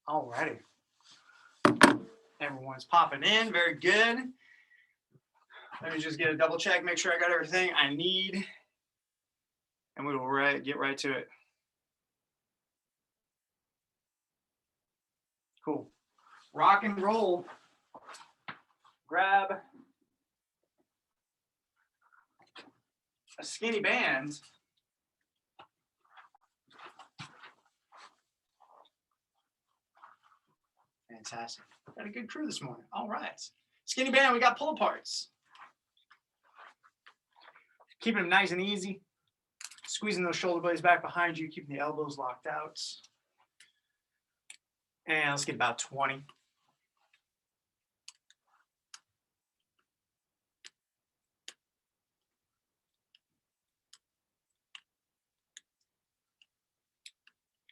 Alrighty. Everyone's popping in. Very good. Let me just get a double check, make sure I got everything I need, and we will get right to it. Cool. Rock and roll. Grab a skinny band. Fantastic. Got a good crew this morning. All right. Skinny band, we got pull aparts. Keeping them nice and easy. Squeezing those shoulder blades back behind you, keeping the elbows locked out. And let's get about 20.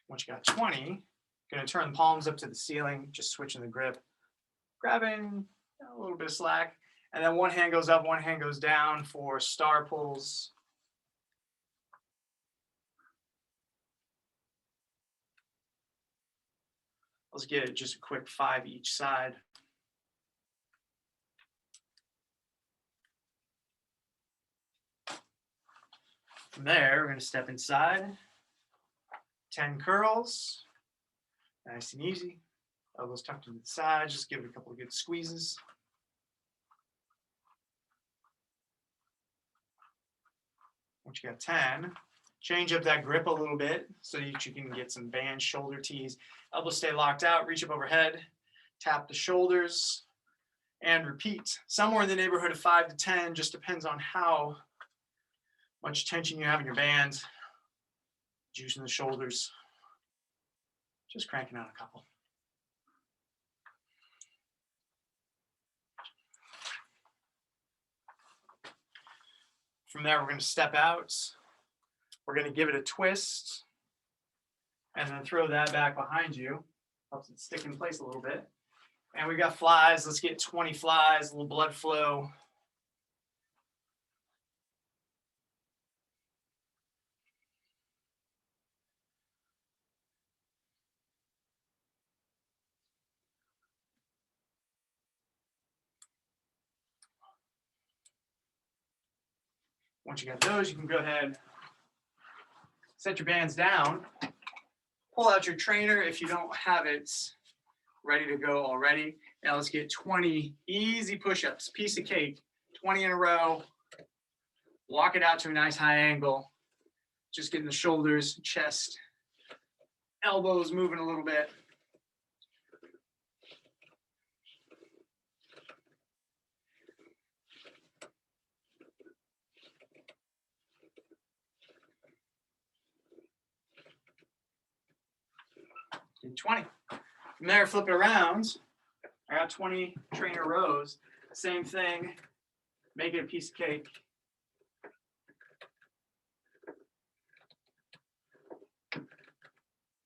Once you got 20, going to turn the palms up to the ceiling, just switching the grip, grabbing a little bit of slack, and then one hand goes up, one hand goes down for star pulls. Let's get it just a quick 5 each side. From there, we're going to step inside. 10 curls. Nice and easy. Elbows tucked into the side. Just give it a couple of good squeezes. Once you got 10, change up that grip a little bit so that you can get some band shoulder tees. Elbows stay locked out. Reach up overhead. Tap the shoulders. And repeat. Somewhere in the neighborhood of 5 to 10. Just depends on how much tension you have in your band. Juicing the shoulders. Just cranking out a couple. From there, we're going to step out. We're going to give it a twist and then throw that back behind you. Helps it stick in place a little bit. And we got flies. Let's get 20 flies, a little blood flow. Once you got those, you can go ahead, set your bands down, pull out your trainer if you don't have it ready to go already. Now let's get 20 easy push-ups, piece of cake, 20 in a row. Walk it out to a nice high angle. Just getting the shoulders, chest, elbows moving a little bit. Do 20. From there, flip it around. I got 20 trainer rows. Same thing. Make it a piece of cake.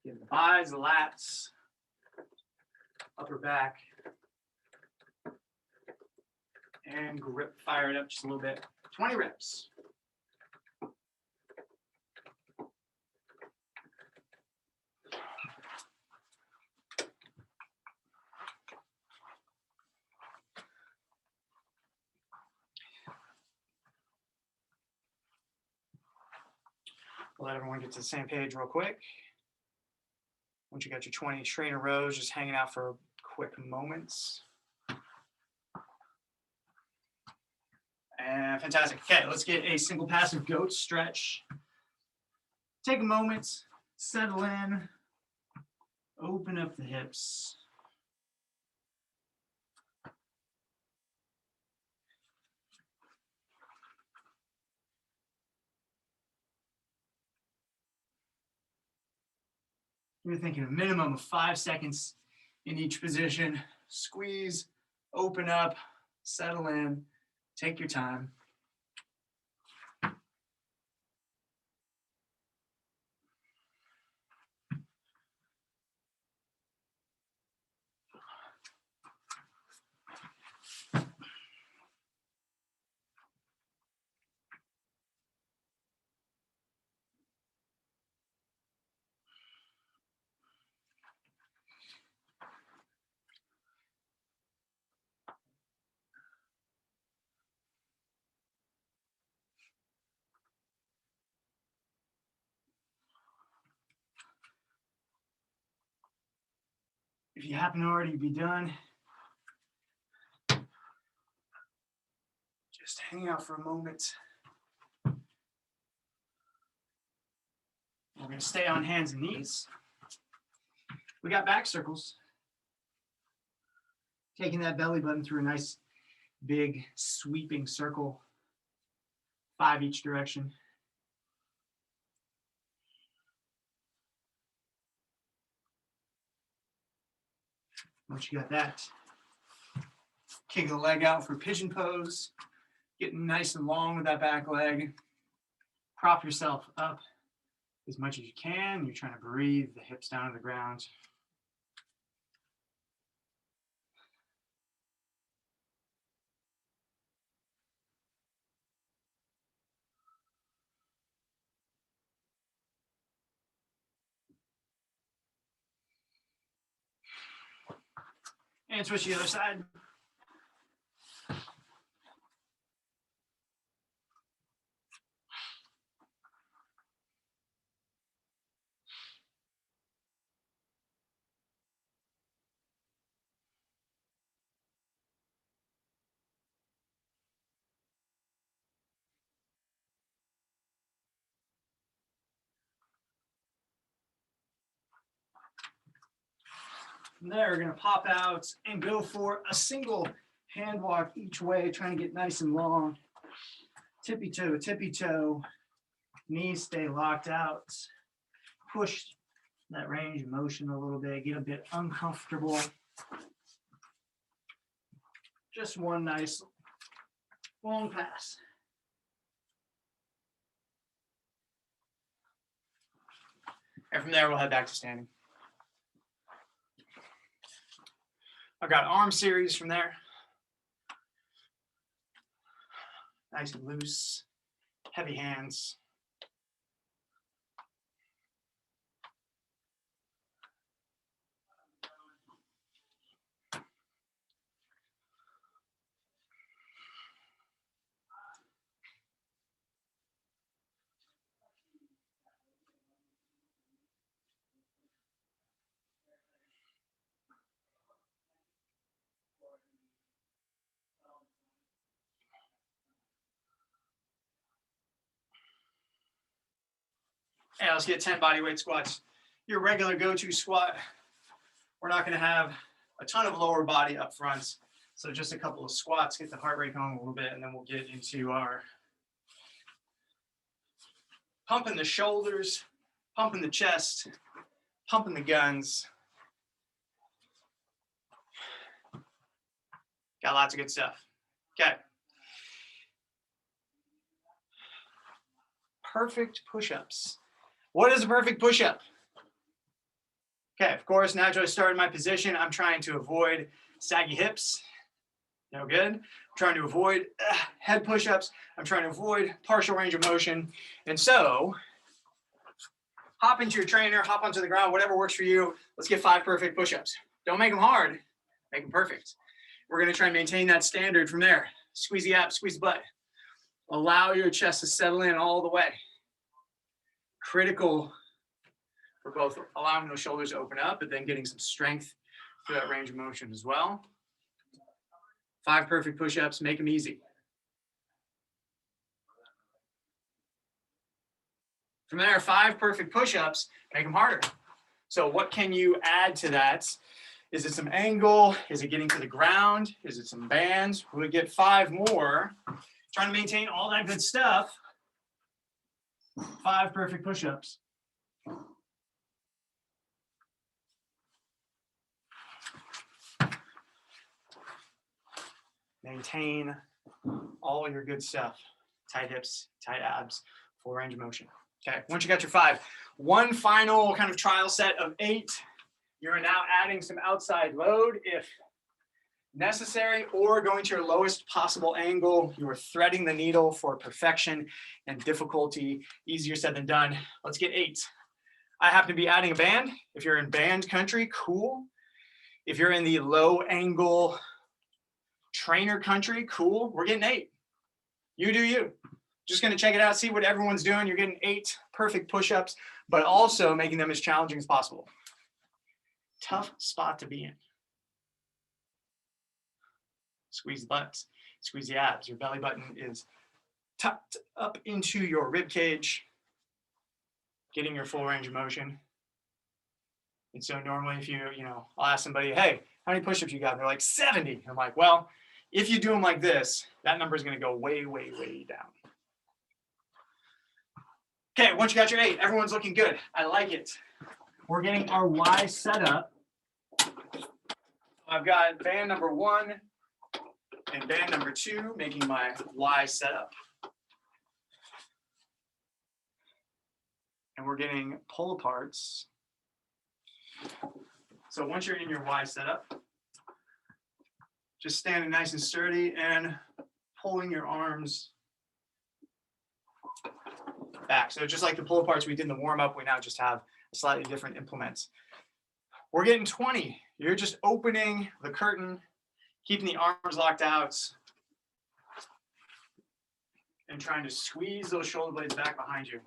Get the thighs, the lats, upper back, and grip, fire it up just a little bit. 20 reps. Let everyone get to the same page real quick. Once you got your 20 trainer rows, just hanging out for quick moments. And fantastic. Okay, let's get a single passive goat stretch. Take a moment, settle in, open up the hips. You're thinking a minimum of 5 seconds in each position. Squeeze, open up, settle in, take your time. if you happen to already be done, just hang out for a moment. We're going to stay on hands and knees. We got back circles. Taking that belly button through a nice big sweeping circle, 5 each direction. Once you got that, kick the leg out for pigeon pose, getting nice and long with that back leg. Prop yourself up as much as you can. You're trying to breathe the hips down to the ground. And switch to the other side. From there, we're going to pop out and go for a single hand walk each way, trying to get nice and long. Tippy toe, knees stay locked out. Push that range of motion a little bit, get a bit uncomfortable. Just one nice long pass. And from there, we'll head back to standing. I've got arm series from there. Nice and loose, heavy hands. And let's get 10 body weight squats. Your regular go-to squat. We're not going to have a ton of lower body up front. So just a couple of squats, get the heart rate going a little bit, and then we'll get into our pumping the shoulders, pumping the chest, pumping the guns. Got lots of good stuff. Okay. Perfect push-ups. What is a perfect push-up? Okay, of course, naturally starting my position, I'm trying to avoid saggy hips. No good. I'm trying to avoid head push-ups. I'm trying to avoid partial range of motion. And so, hop into your trainer, hop onto the ground, whatever works for you. Let's get 5 perfect push-ups. Don't make them hard, make them perfect. We're gonna try and maintain that standard from there. Squeeze the abs, squeeze the butt. Allow your chest to settle in all the way. Critical for both allowing those shoulders to open up, but then getting some strength through that range of motion as well. 5 perfect push-ups, make them easy. From there, 5 perfect push-ups, make them harder. So what can you add to that? Is it some angle? Is it getting to the ground? Is it some bands? We'll get 5 more. Trying to maintain all that good stuff. 5 perfect push-ups. Maintain all your good stuff. Tight hips, tight abs, full range of motion. Okay, once you got your 5, one final kind of trial set of 8. You're now adding some outside load if necessary, or going to your lowest possible angle. You are threading the needle for perfection and difficulty. Easier said than done. Let's get 8. I happen to be adding a band. If you're in band country, cool. If you're in the low angle trainer country, cool. We're getting 8. You do you. Just going to check it out, see what everyone's doing. You're getting 8 perfect push-ups, but also making them as challenging as possible. Tough spot to be in. Squeeze the butts, squeeze the abs. Your belly button is tucked up into your rib cage, getting your full range of motion. And so normally if I'll ask somebody, hey, how many push-ups you got? And they're like 70. I'm like, well, if you do them like this, that number is going to go way, way, way down. Okay, once you got your 8, everyone's looking good. I like it. We're getting our Y set up. I've got band number 1 and band number 2 making my Y setup. And we're getting pull aparts. So once you're in your Y setup, just standing nice and sturdy and pulling your arms back. So just like the pull aparts we did in the warm up, we now just have a slightly different implements. We're getting 20. You're just opening the curtain, keeping the arms locked out, and trying to squeeze those shoulder blades back behind you.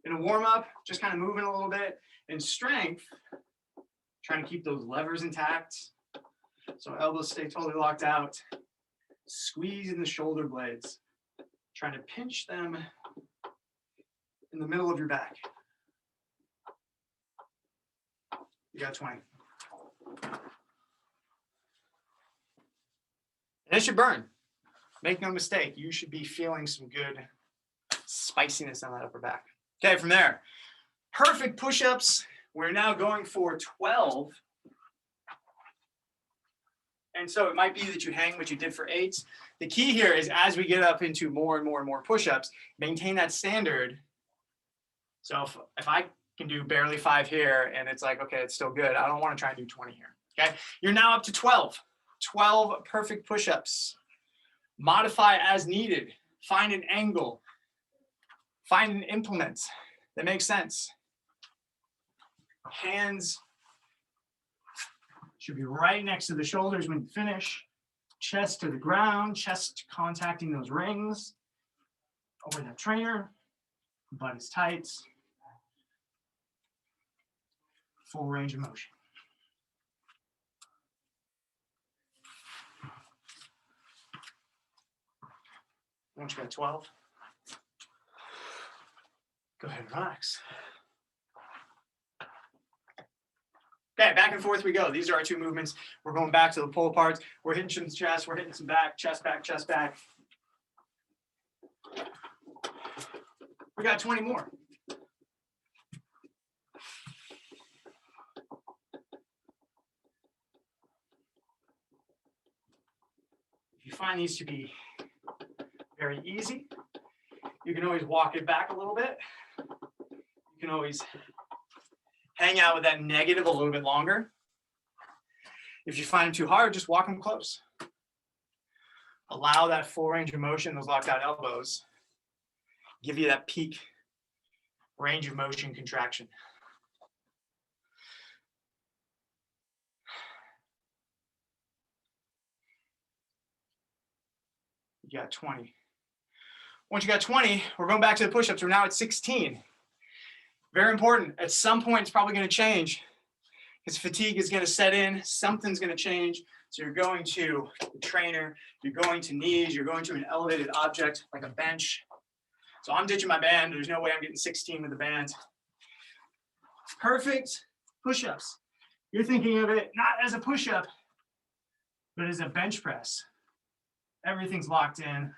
In a warm up, just kind of moving a little bit. In strength, trying to keep those levers intact. So elbows stay totally locked out. Squeezing the shoulder blades. Trying to pinch them in the middle of your back. You got 20. And it should burn. Make no mistake, you should be feeling some good spiciness on that upper back. Okay, from there, perfect push-ups. We're now going for 12. And so it might be that you hang what you did for 8s. The key here is as we get up into more and more and more push-ups, maintain that standard. So if I can do barely 5 here and it's like, okay, it's still good, I don't want to try and do 20 here. Okay, you're now up to 12. 12 perfect push-ups. Modify as needed. Find an angle. Find an implement that makes sense. Hands should be right next to the shoulders when you finish. Chest to the ground, chest contacting those rings. Over that trainer. Butt is tight. Full range of motion. Once you got 12, go ahead and relax. Okay, back and forth we go. These are our 2 movements. We're going back to the pull aparts. We're hitting some chest, we're hitting some back, chest back, chest back. We got 20 more. If you find these to be very easy, you can always walk it back a little bit. You can always hang out with that negative a little bit longer. If you find them too hard, just walk them close. Allow that full range of motion, those locked out elbows, give you that peak range of motion contraction. You got 20. Once you got 20, we're going back to the push-ups. We're now at 16. Very important. At some point, it's probably going to change because fatigue is going to set in. Something's going to change. So you're going to the trainer, you're going to knees, you're going to an elevated object like a bench. So I'm ditching my band. There's no way I'm getting 16 with the band. Perfect push-ups. You're thinking of it not as a push-up, but as a bench press. Everything's locked in.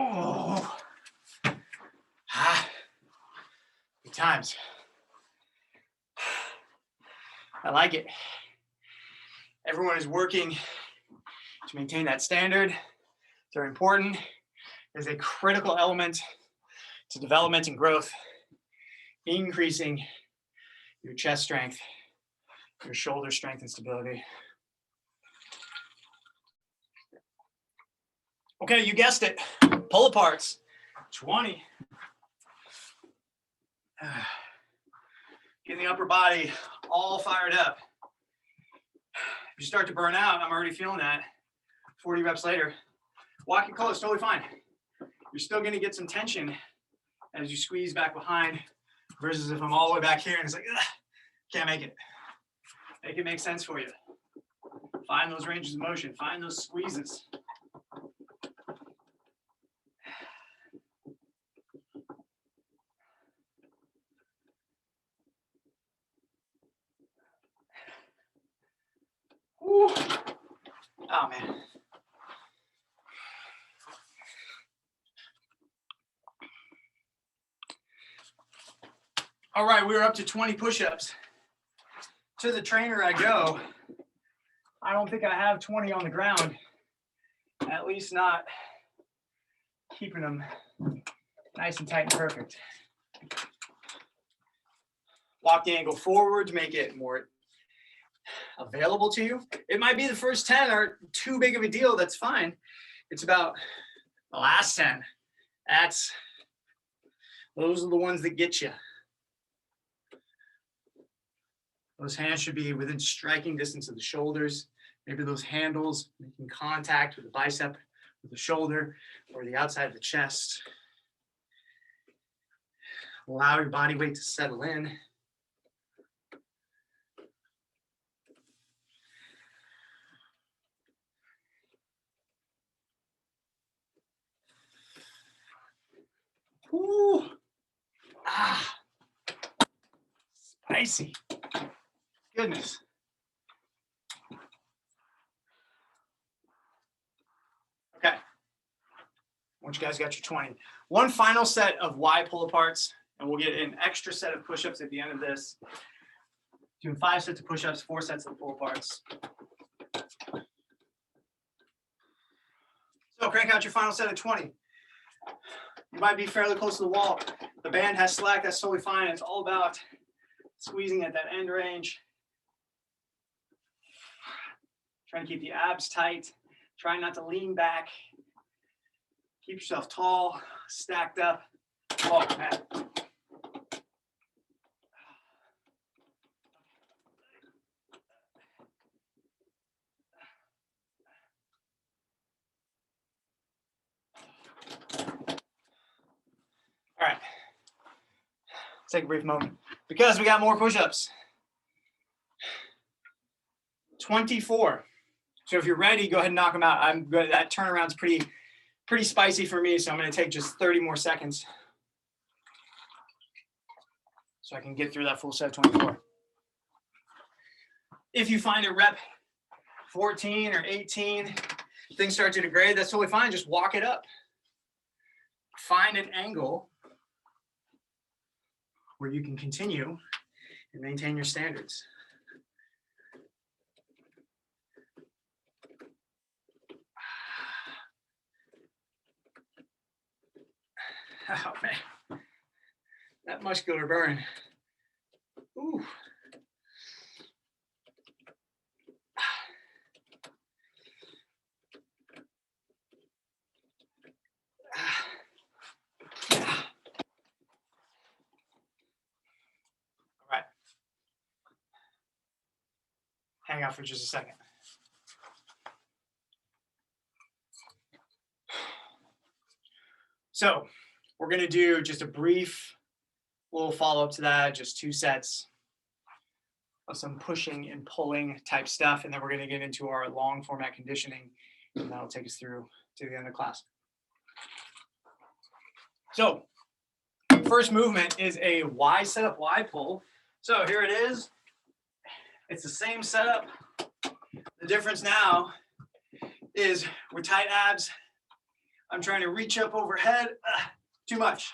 Oh, good times. I like it. Everyone is working to maintain that standard. It's very important. It's a critical element to development and growth, increasing your chest strength, your shoulder strength and stability. Okay, you guessed it. Pull aparts, 20. Getting the upper body all fired up. If you start to burn out, I'm already feeling that. 40 reps later, walking close, totally fine. You're still going to get some tension as you squeeze back behind versus if I'm all the way back here and it's like, ugh, can't make it. Make it make sense for you. Find those ranges of motion. Find those squeezes. Whew. Oh, man. All right, we're up to 20 push-ups. To the trainer I go. I don't think I have 20 on the ground. At least not keeping them nice and tight and perfect. Walk the angle forward to make it more available to you. It might be the first 10 are too big of a deal. That's fine. It's about the last 10. Those are the ones that get you. Those hands should be within striking distance of the shoulders. Maybe those handles making contact with the bicep, with the shoulder, or the outside of the chest. Allow your body weight to settle in. Ooh. Ah. Spicy. Goodness. Okay. Once you guys got your 20. One final set of Y pull-aparts, and we'll get an extra set of push-ups at the end of this. Doing 5 sets of push-ups, 4 sets of pull-aparts. So crank out your final set of 20. You might be fairly close to the wall. The band has slack, that's totally fine. It's all about squeezing at that end range. Trying to keep the abs tight. Trying not to lean back. Keep yourself tall, stacked up. Oh, man. All right. Let's take a brief moment because we got more push-ups. 24. So if you're ready, go ahead and knock them out. I'm good. That turnaround's pretty spicy for me, so I'm going to take just 30 more seconds so I can get through that full set of 24. If you find a rep 14 or 18, things start to degrade, that's totally fine. Just walk it up. Find an angle where you can continue and maintain your standards. Oh, man. That muscular burn. Ooh. All right. Hang out for just a second. So we're going to do just a brief little follow-up to that, just 2 sets of some pushing and pulling type stuff, and then we're going to get into our long format conditioning, and that'll take us through to the end of class. So first movement is a Y setup, Y pull. So here it is. It's the same setup. The difference now is with tight abs, I'm trying to reach up overhead. Too much.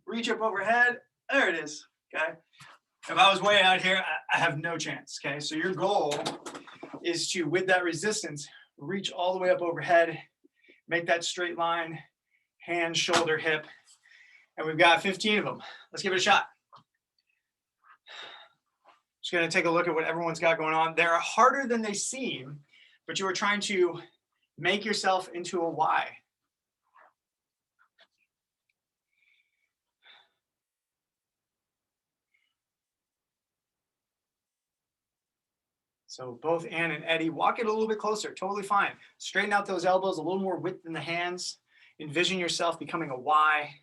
Reach up overhead. There it is. Okay. If I was way out here, I have no chance. Okay. So your goal is to, with that resistance, reach all the way up overhead, make that straight line, hand, shoulder, hip. And we've got 15 of them. Let's give it a shot. Just going to take a look at what everyone's got going on. They're harder than they seem, but you are trying to make yourself into a Y. So both Ann and Eddie, walk it a little bit closer, totally fine. Straighten out those elbows, a little more width in the hands. Envision yourself becoming a Y.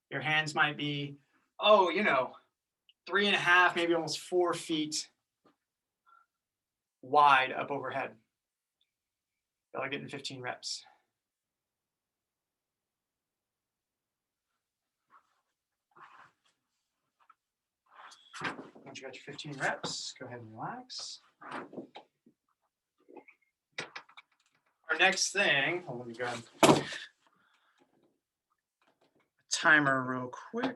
Your hands might be, 3.5, maybe almost 4 feet wide up overhead. Y'all are getting 15 reps. Once you got your 15 reps, go ahead and relax. Our next thing, let me grab a timer real quick.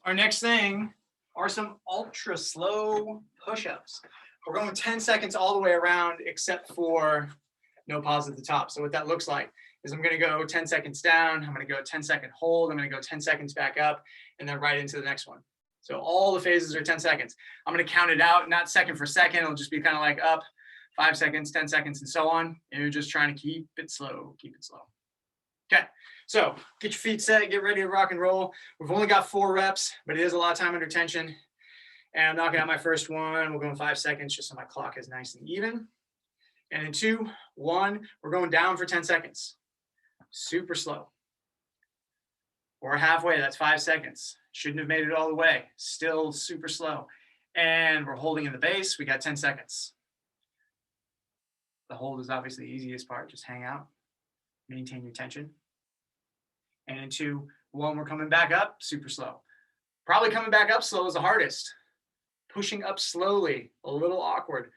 Our next thing are some ultra slow push-ups. We're going 10 seconds all the way around except for no pause at the top. So what that looks like is I'm going to go 10 seconds down, I'm going to go 10-second hold, I'm going to go 10 seconds back up, and then right into the next one. So all the phases are 10 seconds. I'm going to count it out, not second for second. It'll just be kind of like up, 5 seconds, 10 seconds, and so on. And you're just trying to keep it slow, keep it slow. Okay, so get your feet set, get ready to rock and roll. We've only got 4 reps, but it is a lot of time under tension. And I'm knocking out my first one. We'll go in 5 seconds just so my clock is nice and even. And in 2, 1, we're going down for 10 seconds. Super slow. We're halfway, that's 5 seconds. Shouldn't have made it all the way. Still super slow. And we're holding in the base. We got 10 seconds. The hold is obviously the easiest part. Just hang out, maintain your tension. And in 2, 1, we're coming back up, super slow. Probably coming back up slow is the hardest. Pushing up slowly, a little awkward.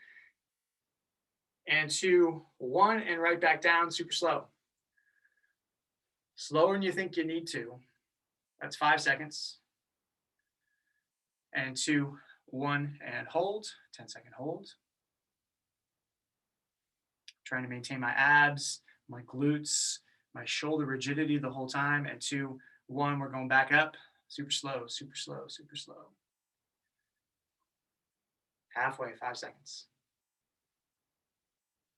And 2, 1, and right back down, super slow. Slower than you think you need to. That's 5 seconds. And 2, 1, and hold, 10-second hold. Trying to maintain my abs, my glutes, my shoulder rigidity the whole time. And 2, 1, we're going back up, super slow, super slow, super slow. Halfway, 5 seconds.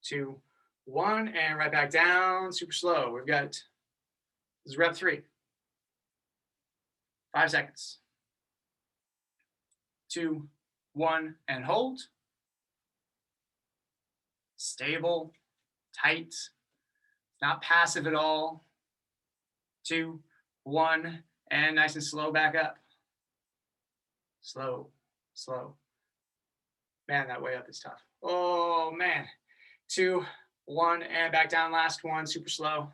2, 1, and right back down, super slow. We've got, this is rep 3. 5 seconds. 2, 1, and hold. Stable, tight, not passive at all. 2, 1, and nice and slow back up. Slow, slow. Man, that way up is tough. Oh, man. 2, 1, and back down. Last one, super slow.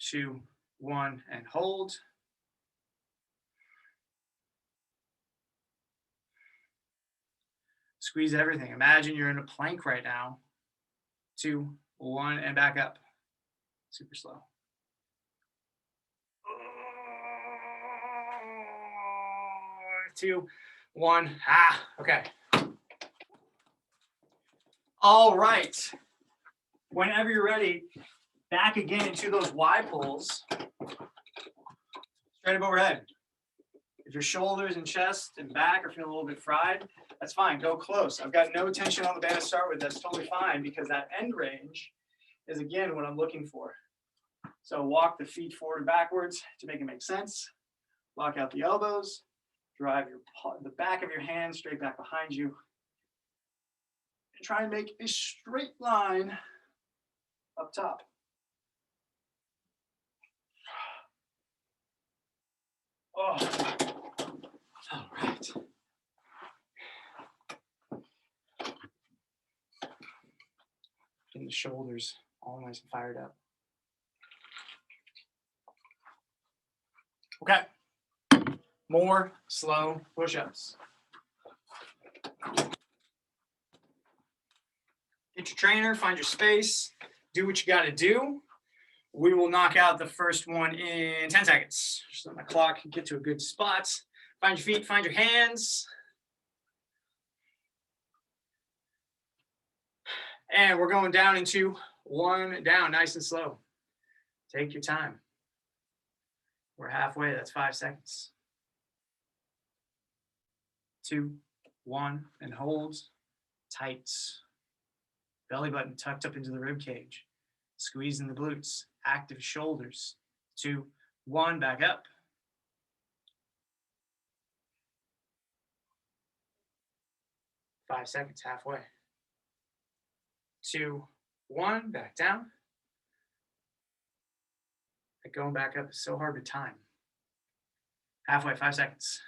Two, 1, and hold. Squeeze everything. Imagine you're in a plank right now. 2, 1, and back up. Super slow. 2, 1. Okay. All right. Whenever you're ready, back again into those Y pulls. Straight up overhead. If your shoulders and chest and back are feeling a little bit fried, that's fine. Go close. I've got no tension on the band to start with. That's totally fine because that end range is, again, what I'm looking for. So walk the feet forward and backwards to make it make sense. Lock out the elbows. Drive the back of your hand straight back behind you. And try and make a straight line up top. Oh, all right. Getting the shoulders all nice and fired up. Okay. More slow push-ups. Get your trainer, find your space, do what you got to do. We will knock out the first one in 10 seconds. Just let my clock get to a good spot. Find your feet, find your hands. And we're going down into 1 down, nice and slow. Take your time. We're halfway, that's 5 seconds. 2, 1, and hold. Tight. Belly button tucked up into the rib cage. Squeezing the glutes. Active shoulders. 2, 1, back up. 5 seconds, halfway. 2, 1, back down. Like going back up is so hard to time. Halfway, 5 seconds.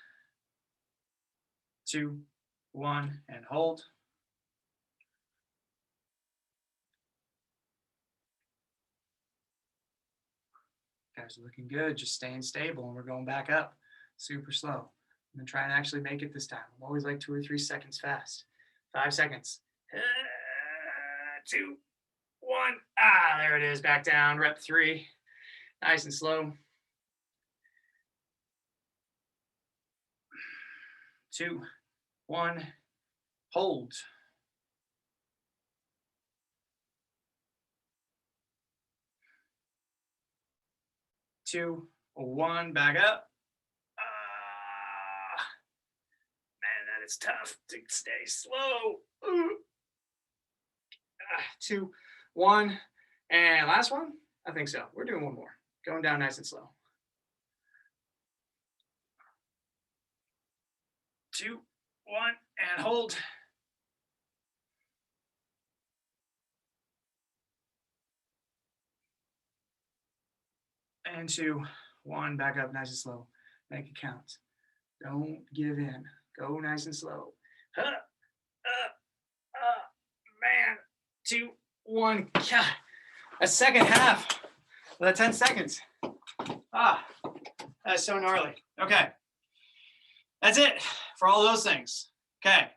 2, 1, and hold. Guys are looking good, just staying stable, and we're going back up super slow. I'm gonna try and actually make it this time. I'm always like 2 or 3 seconds fast. 5 seconds. 2, 1. Ah, there it is, back down, rep 3. Nice and slow. 2, 1, hold. 2, 1, back up. Man, that is tough to stay slow. 2, 1, and last one? I think so. We're doing one more. Going down nice and slow. 2, 1, and hold. And 2, 1, back up nice and slow. Make it count. Don't give in. Go nice and slow. Man. 2, 1. A second half of that 10 seconds. That's so gnarly. Okay. That's it for all those things. Okay.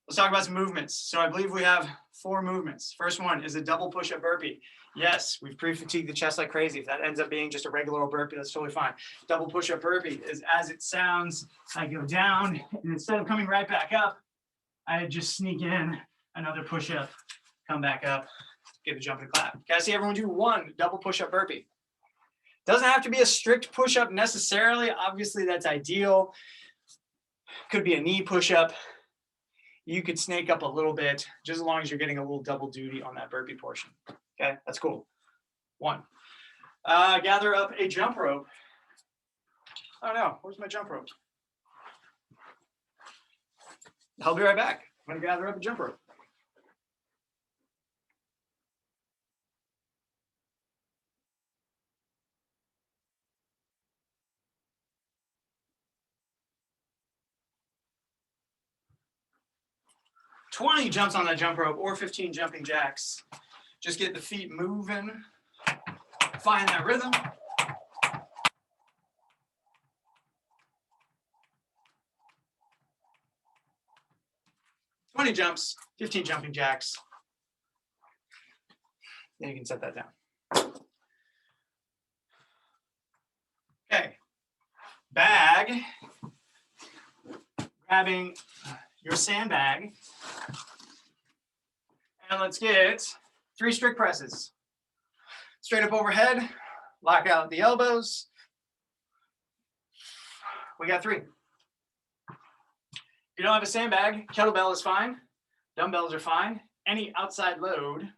Let's talk about some movements. So I believe we have 4 movements. First one is a double push-up burpee. Yes, we've pre-fatigued the chest like crazy. If that ends up being just a regular old burpee, that's totally fine. Double push-up burpee is as it sounds. I go down, and instead of coming right back up, I just sneak in another push-up, come back up, get a jump and clap. Okay, I see everyone do 1 double push-up burpee. Doesn't have to be a strict push-up necessarily. Obviously, that's ideal. Could be a knee push-up. You could snake up a little bit, just as long as you're getting a little double duty on that burpee portion. Okay, that's cool. 1. Gather up a jump rope. Oh no, where's my jump rope? I'll be right back. I'm gonna gather up a jump rope. "20 jumps on that jump rope or 15 jumping jacks. Just get the feet moving, find that rhythm. "20 jumps, 15 jumping jacks." Then you can set that down. Okay. Bag. Grabbing your sandbag. And let's get 3 strict presses. Straight up overhead, lock out the elbows. We got 3. If you don't have a sandbag, kettlebell is fine. Dumbbells are fine. Any outside load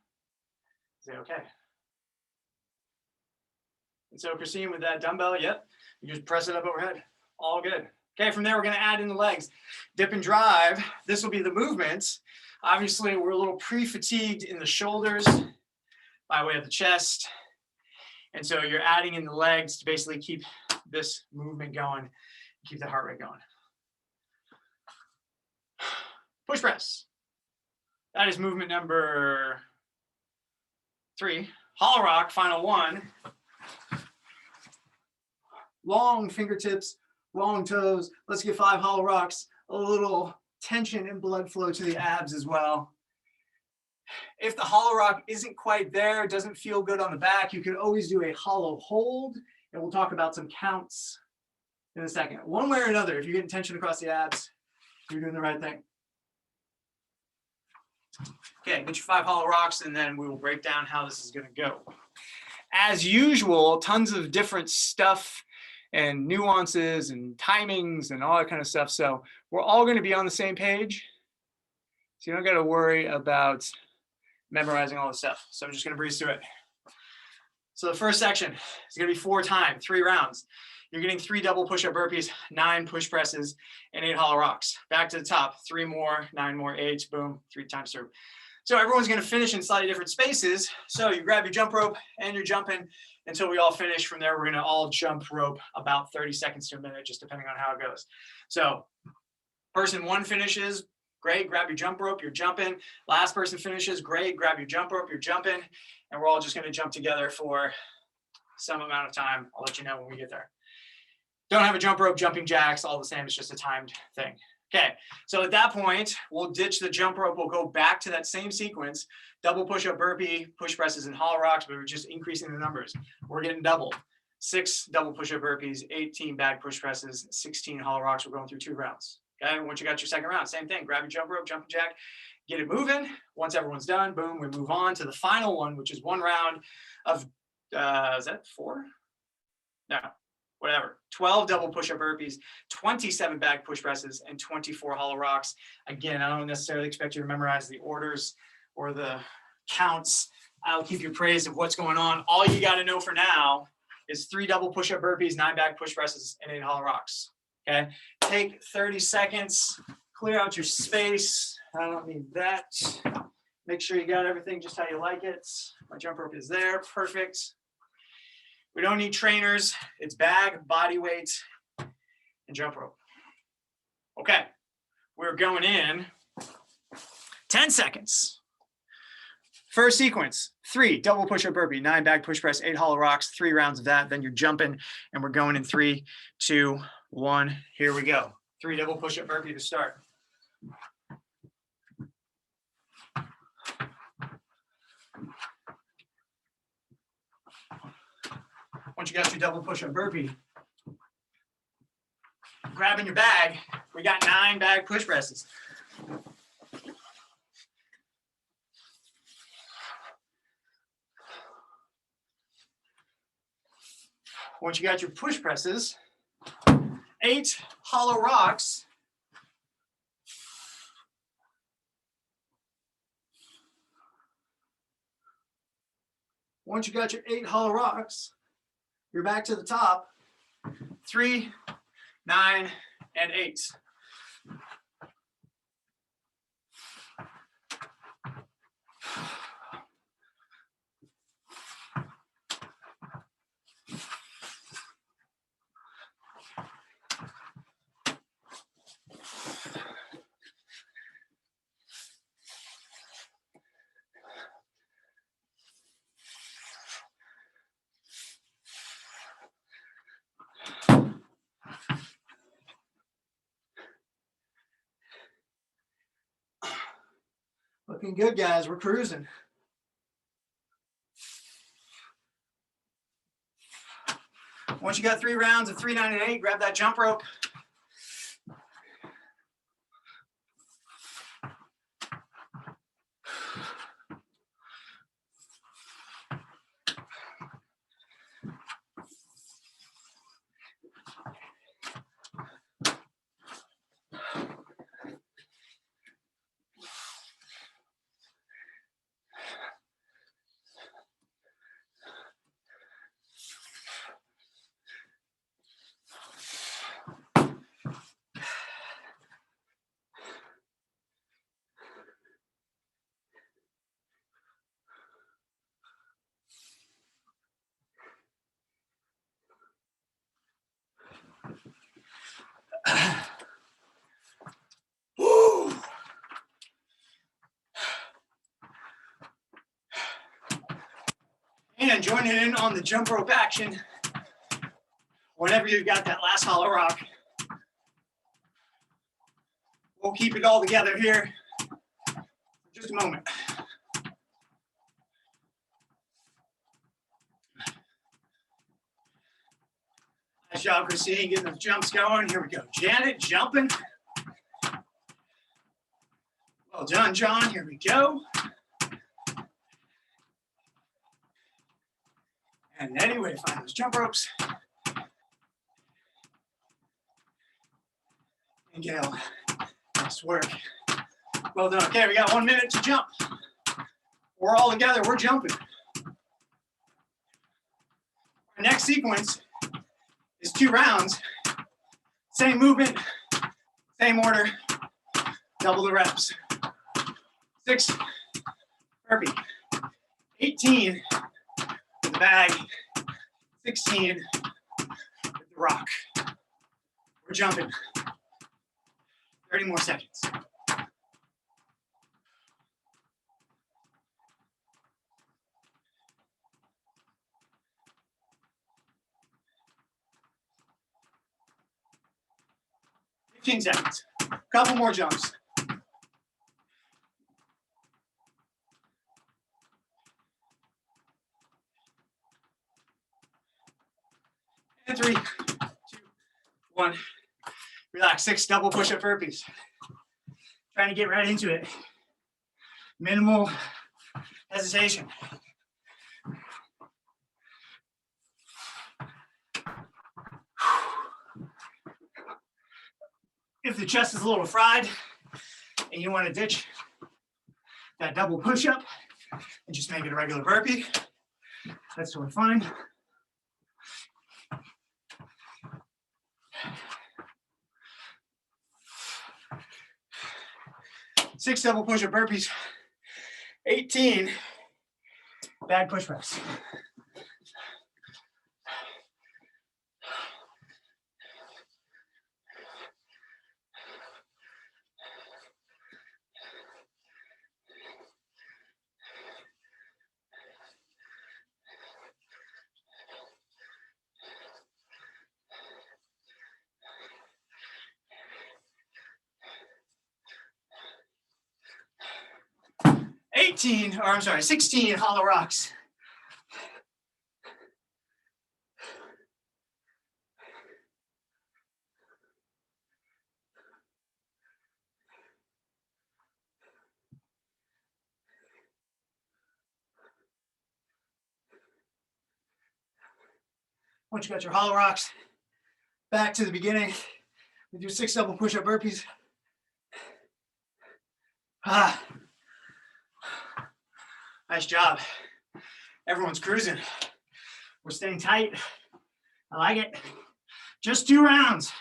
is okay. And so Christine, with that dumbbell, yep, you just press it up overhead. All good. Okay, from there we're going to add in the legs. Dip and drive. This will be the movement. Obviously, we're a little pre-fatigued in the shoulders by way of the chest. And so you're adding in the legs to basically keep this movement going, keep the heart rate going. Push press. That is movement number 3. Hollow rock, final one. Long fingertips, long toes. Let's get 5 hollow rocks. A little tension and blood flow to the abs as well. If the hollow rock isn't quite there, doesn't feel good on the back, you can always do a hollow hold, and we'll talk about some counts in a second. One way or another, if you're getting tension across the abs, you're doing the right thing. Okay, get your 5 hollow rocks, and then we will break down how this is going to go. As usual, tons of different stuff and nuances and timings and all that kind of stuff. So we're all going to be on the same page. So you don't got to worry about memorizing all the stuff. So I'm just going to breeze through it. So the first section is going to be 4 times, 3 rounds. You're getting 3 double push-up burpees, 9 push presses, and 8 hollow rocks. Back to the top, 3 more, 9 more, 8, boom, 3 times through. So everyone's going to finish in slightly different spaces. So you grab your jump rope and you're jumping until we all finish. From there, we're going to all jump rope about 30 seconds to a minute, just depending on how it goes. So person 1 finishes, great, grab your jump rope, you're jumping. Last person finishes, great, grab your jump rope, you're jumping. And we're all just going to jump together for some amount of time. I'll let you know when we get there. Don't have a jump rope, jumping jacks, all the same. It's just a timed thing. Okay, so at that point, we'll ditch the jump rope. We'll go back to that same sequence, double push-up burpee, push presses, and hollow rocks, but we're just increasing the numbers. We're getting double. 6 double push-up burpees, 18 back push presses, 16 hollow rocks. We're going through 2 rounds. Okay, and once you got your second round, same thing. Grab your jump rope, jumping jack, get it moving. Once everyone's done, boom, we move on to the final one, which is 1 round of, is that 4? No. Whatever, 12 double push-up burpees, 27 back push presses, and 24 hollow rocks. Again, I don't necessarily expect you to memorize the orders or the counts. I'll keep you appraised of what's going on. All you got to know for now is 3 double push-up burpees, 9 back push presses, and 8 hollow rocks. Okay, take 30 seconds, clear out your space. I don't need that. Make sure you got everything just how you like it. My jump rope is there, perfect. We don't need trainers. It's bag, body weight, and jump rope. Okay, we're going in 10 seconds. First sequence, 3 double push-up burpee, 9 back push press, 8 hollow rocks, 3 rounds of that. Then you're jumping, and we're going in 3, 2, 1. Here we go. 3 double push-up burpee to start. Once you got your double push-up burpee, grabbing your bag, we got 9 bag push presses. Once you got your push presses, 8 hollow rocks. Once you got your 8 hollow rocks, you're back to the top, 3, 9, and 8. Looking good, guys. We're cruising. Once you got 3 rounds of 3, 9, and 8, grab that jump rope. Woo. And joining in on the jump rope action whenever you've got that last hollow rock. We'll keep it all together here for just a moment. Nice job, Christine, getting those jumps going. Here we go. Janet jumping. Well done, John. Here we go. And anyway, find those jump ropes. And Gail, nice work. Well done. Okay, we got 1 minute to jump. We're all together. We're jumping. Our next sequence is 2 rounds, same movement, same order, double the reps. 6 burpee, 18 with the bag, 16 with the rock. We're jumping. 30 more seconds. Fifteen seconds. Couple more jumps. And 3, 2, 1. Relax. 6 double push-up burpees. Trying to get right into it. Minimal hesitation. If the chest is a little fried and you want to ditch that double push-up and just make it a regular burpee, that's totally fine. Six double push-up burpees, 18 bag push reps. Or I'm sorry, 16 hollow rocks. Once you got your hollow rocks, back to the beginning. We do 6 double push-up burpees. Nice job. Everyone's cruising. We're staying tight. I like it. Just 2 rounds.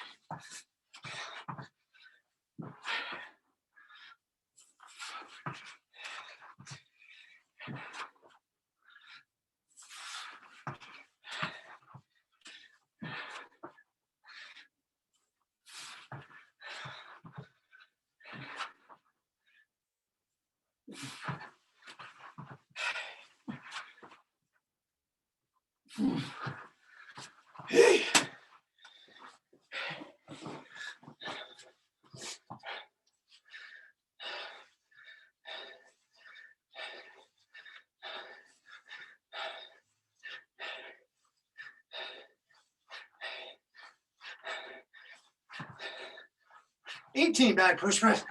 Hey. Eighteen back push press.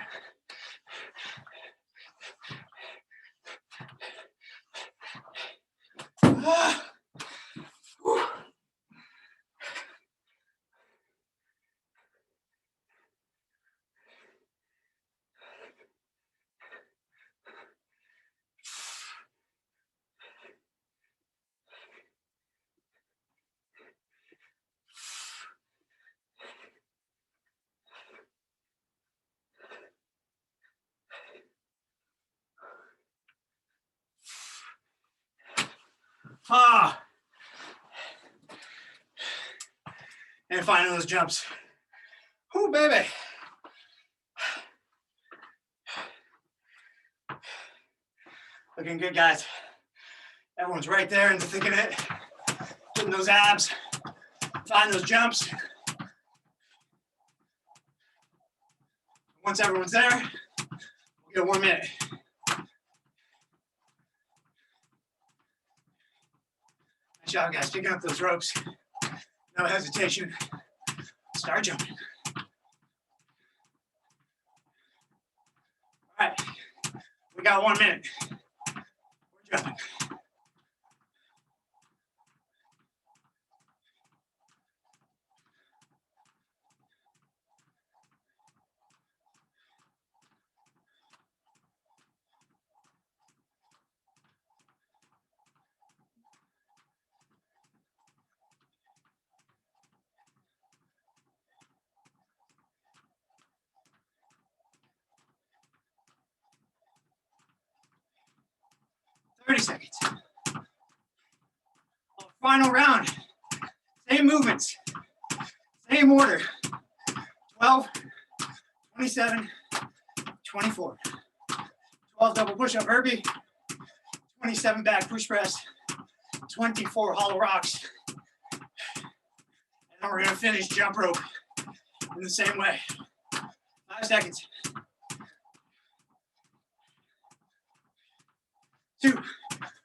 And finally those jumps. Whoo, baby. Looking good, guys. Everyone's right there in the thick of it. Hitting those abs. Find those jumps. Once everyone's there, we'll get 1 minute. Nice job, guys. Picking up those ropes. No hesitation. Start jumping. All right. We got 1 minute. We're jumping. 30 seconds. Final round. Same movements. Same order. 12, 27, 24. 12 double push-up burpee. 27 back push press. 24 hollow rocks. And then we're gonna finish jump rope in the same way. 5 seconds. 2,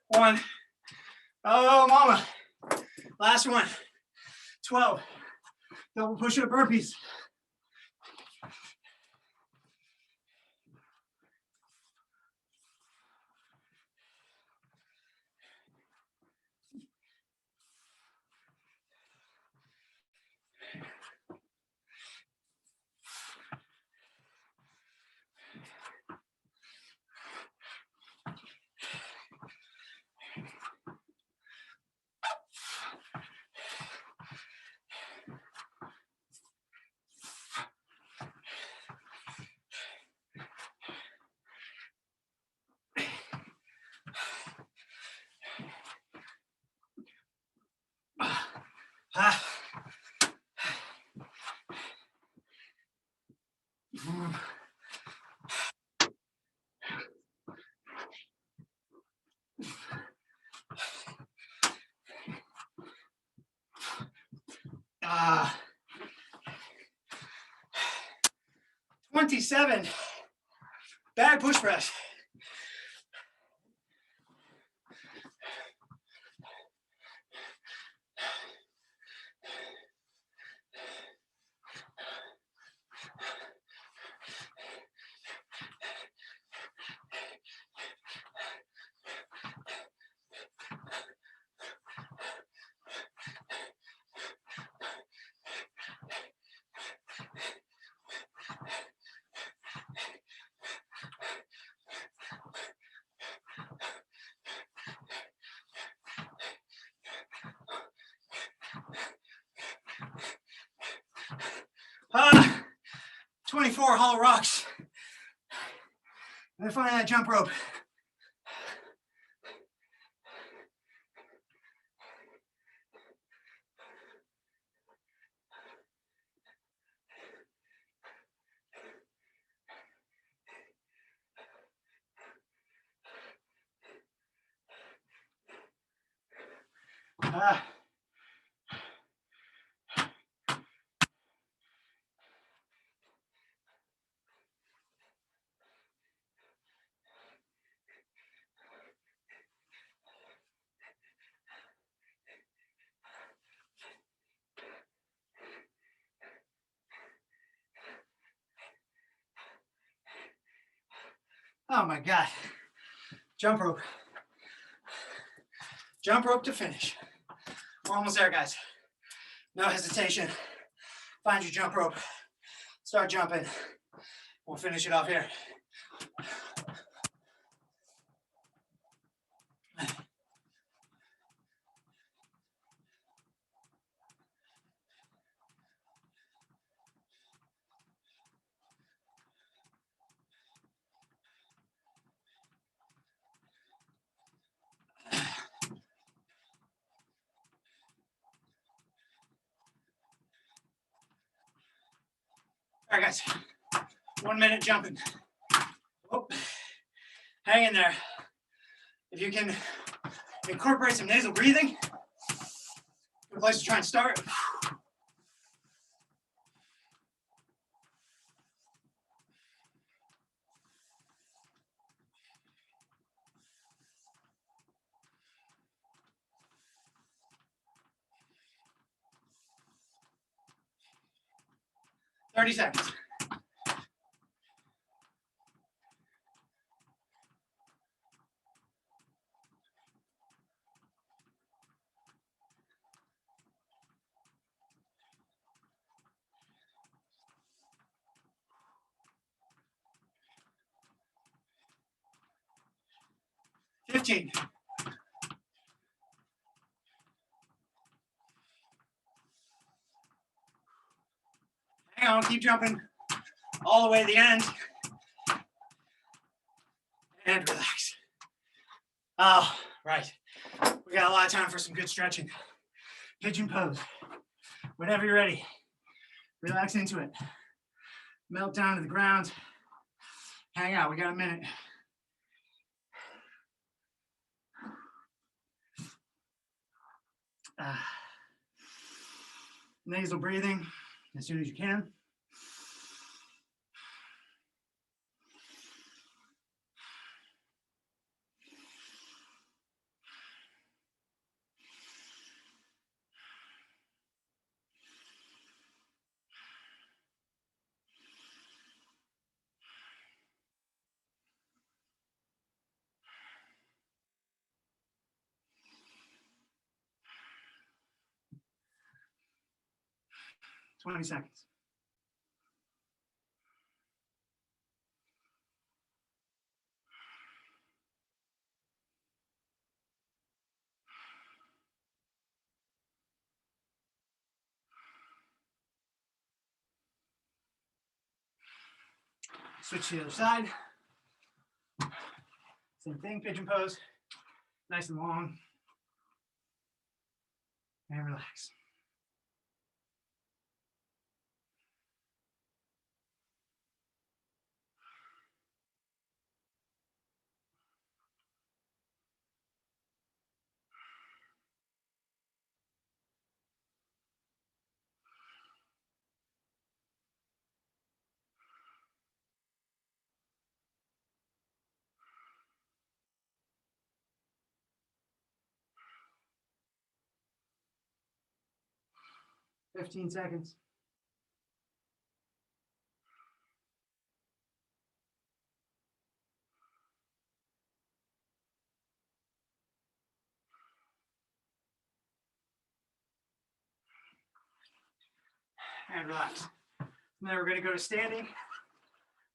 1. Oh, mama. Last one. 12. Double push-up burpees. Ah. 27 back push press. Ah, 24 hollow rocks. And then find that jump rope. Ah. Oh my God. Jump rope. Jump rope to finish. We're almost there, guys. No hesitation. Find your jump rope. Start jumping. We'll finish it off here. All right, guys. 1 minute jumping. Oh, hang in there. If you can incorporate some nasal breathing, good place to try and start. 30 seconds. $15. Hang on, keep jumping all the way to the end. And relax. Oh, right. We got a lot of time for some good stretching. Pigeon pose. Whenever you're ready, relax into it. Melt down to the ground. Hang out. We got a minute. Nasal breathing as soon as you can. Twenty seconds. Switch to the other side. Same thing, pigeon pose. Nice and long. And relax. Fifteen seconds. And relax. From there, we're going to go to standing.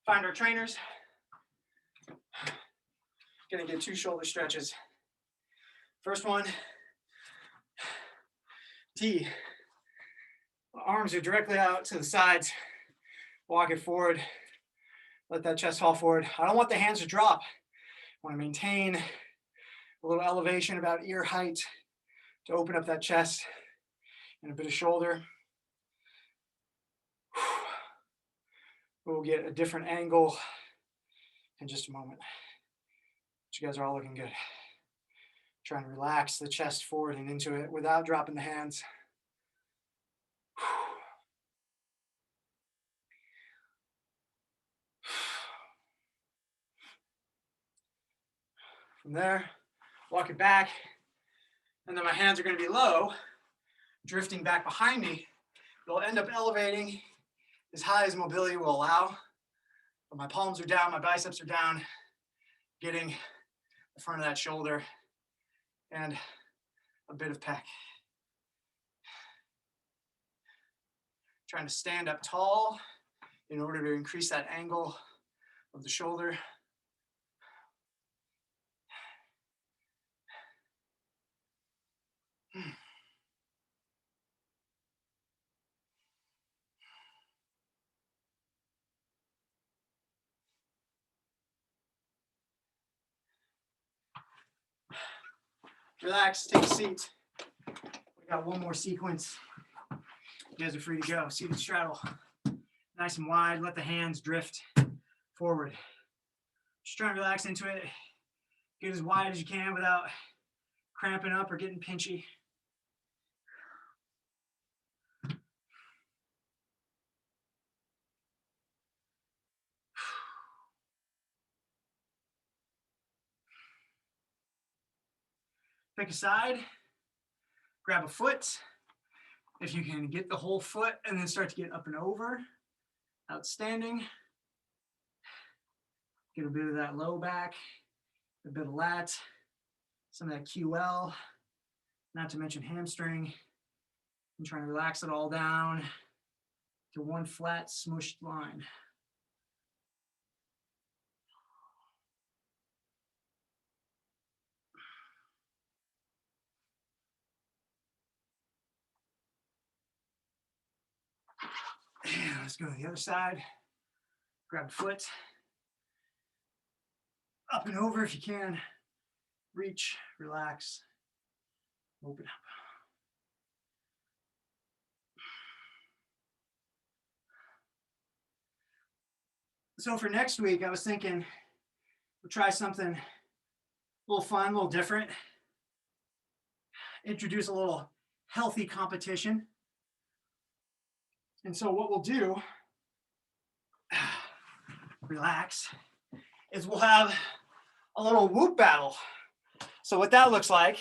Find our trainers. Going to get 2 shoulder stretches. First one, T. Arms are directly out to the sides. Walk it forward. Let that chest fall forward. I don't want the hands to drop. I want to maintain a little elevation about ear height to open up that chest and a bit of shoulder. We'll get a different angle in just a moment. But you guys are all looking good. Trying to relax the chest forward and into it without dropping the hands. From there, walk it back. And then my hands are going to be low, drifting back behind me. They'll end up elevating as high as mobility will allow. But my palms are down, my biceps are down, getting the front of that shoulder and a bit of pec. Trying to stand up tall in order to increase that angle of the shoulder. Relax, take a seat. We got one more sequence. You guys are free to go. Seated straddle. Nice and wide. Let the hands drift forward. Just try and relax into it. Get as wide as you can without cramping up or getting pinchy. Pick a side, grab a foot. If you can get the whole foot and then start to get up and over, outstanding. Get a bit of that low back, a bit of lat, some of that QL, not to mention hamstring. I'm trying to relax it all down to one flat smooshed line. And let's go to the other side. Grab a foot. Up and over if you can. reach, relax, open up. So for next week, I was thinking we'll try something a little fun, a little different. Introduce a little healthy competition. And so what we'll do, relax, is we'll have a little whoop battle. So what that looks like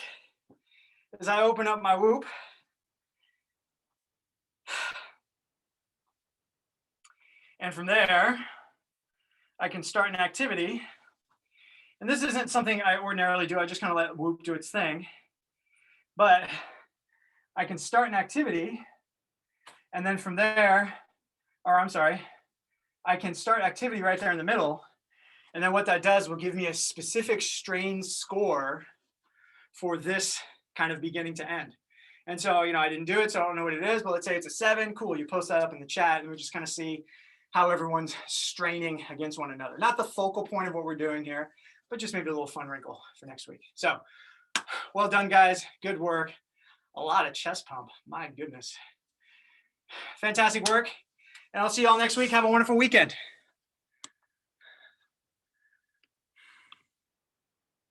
is I open up my whoop. And from there, I can start an activity. And this isn't something I ordinarily do. I just kind of let whoop do its thing. But I can start an activity. And then from there, I can start activity right there in the middle. And then what that does will give me a specific strain score for this kind of beginning to end. And so, I didn't do it, so I don't know what it is, but let's say it's a 7. Cool, you post that up in the chat and we just kind of see how everyone's straining against one another. Not the focal point of what we're doing here, but just maybe a little fun wrinkle for next week. So, well done, guys. Good work. A lot of chest pump. My goodness. Fantastic work. And I'll see you all next week. Have a wonderful weekend.